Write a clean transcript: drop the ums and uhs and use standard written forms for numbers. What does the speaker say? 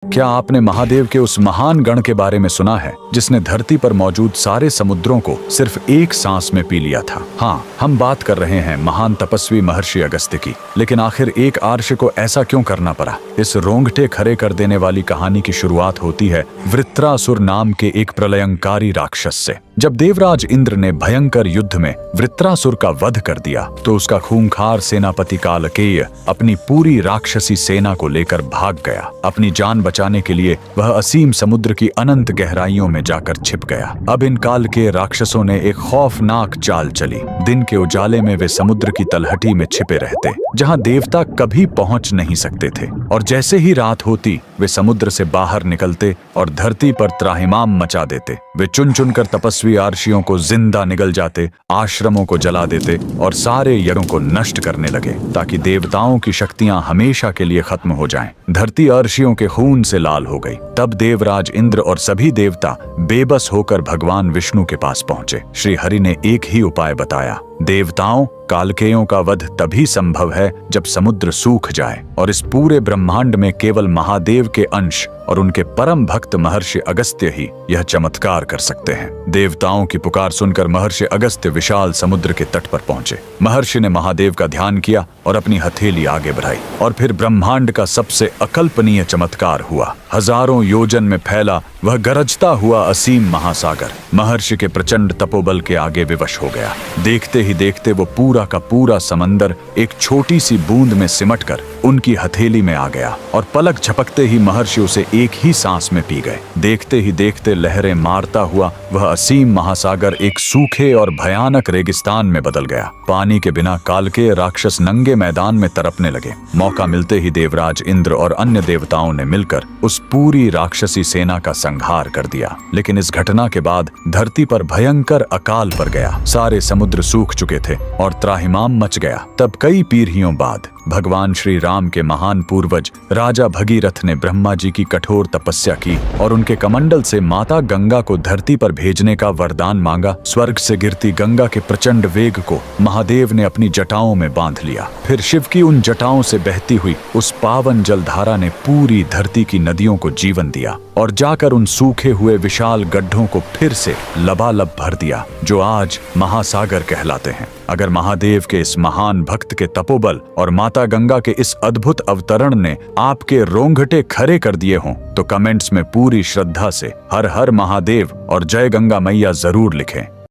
क्या आपने महादेव के उस महान गण के बारे में सुना है जिसने धरती पर मौजूद सारे समुद्रों को सिर्फ एक सांस में पी लिया था? हाँ, हम बात कर रहे हैं महान तपस्वी महर्षि अगस्त्य की। लेकिन आखिर एक आर्ष को ऐसा क्यों करना पड़ा? इस रोंगटे खड़े कर देने वाली कहानी की शुरुआत होती है वृत्रासुर नाम के एक प्रलयंकारी राक्षस से। जब देवराज इंद्र ने भयंकर युद्ध में वृत्रासुर का वध कर दिया तो उसका खूंखार सेनापति कालकेय अपनी पूरी राक्षसी सेना को लेकर भाग गया। अपनी जान बचाने के लिए वह असीम समुद्र की अनंत गहराइयों में जाकर छिप गया। अब इन काल के राक्षसों ने एक खौफनाक चाल चली। दिन के उजाले में वे समुद्र की तलहटी में छिपे रहते, जहां देवता कभी पहुंच नहीं सकते थे, और जैसे ही रात होती वे समुद्र से बाहर निकलते और धरती पर त्राहिमाम मचा देते। वे चुन चुन कर तपस्वी आर्षियों को जिंदा निगल जाते, आश्रमों को जला देते और सारे यज्ञों को नष्ट करने लगे ताकि देवताओं की शक्तियां हमेशा के लिए खत्म हो जाएं। धरती आर्षियों के खून से लाल हो गई। तब देवराज इंद्र और सभी देवता बेबस होकर भगवान विष्णु के पास पहुंचे। श्री हरि ने एक ही उपाय बताया। देवताओं, कालकेयों का वध तभी संभव है जब समुद्र सूख जाए, और इस पूरे ब्रह्मांड में केवल महादेव के अंश और उनके परम भक्त महर्षि अगस्त्य ही यह चमत्कार कर सकते हैं। देवताओं की पुकार सुनकर महर्षि अगस्त्य विशाल समुद्र के तट पर पहुंचे। महर्षि ने महादेव का ध्यान किया और अपनी हथेली आगे बढ़ाई, और फिर ब्रह्मांड का सबसे अकल्पनीय चमत्कार हुआ। हजारों योजन में फैला वह गरजता हुआ असीम महासागर महर्षि के प्रचंड तपोबल के आगे विवश हो गया। देखते ही देखते वो पूरा का पूरा समंदर एक छोटी सी बूंद में सिमटकर उनकी हथेली में आ गया, और पलक झपकते ही महर्षि उसे एक ही सांस में पी गए। देखते ही देखते लहरें मारता हुआ वह असीम महासागर एक सूखे और भयानक रेगिस्तान में बदल गया। पानी के बिना कालकेय राक्षस नंगे मैदान में तड़पने लगे। मौका मिलते ही देवराज इंद्र और अन्य देवताओं ने मिलकर उस पूरी राक्षसी सेना का संहार कर दिया। लेकिन इस घटना के बाद धरती पर भयंकर अकाल पड़ गया। सारे समुद्र सूख चुके थे और त्राहिमाम मच गया। तब कई पीढ़ियों बाद भगवान श्री राम के महान पूर्वज राजा भगीरथ ने ब्रह्मा जी की कठोर तपस्या की और उनके कमंडल से माता गंगा को धरती पर भेजने का वरदान मांगा। स्वर्ग से गिरती गंगा के प्रचंड वेग को महादेव ने अपनी जटाओं में बांध लिया। फिर शिव की उन जटाओं से बहती हुई उस पावन जलधारा ने पूरी धरती की नदियों को जीवन दिया और जाकर उन सूखे हुए विशाल गड्ढों को फिर से लबालब भर दिया, जो आज महासागर कहलाते हैं। अगर महादेव के इस महान भक्त के तपोबल और माता गंगा के इस अद्भुत अवतरण ने आपके रोंगटे खड़े कर दिए हों तो कमेंट्स में पूरी श्रद्धा से हर हर महादेव और जय गंगा मैया जरूर लिखें।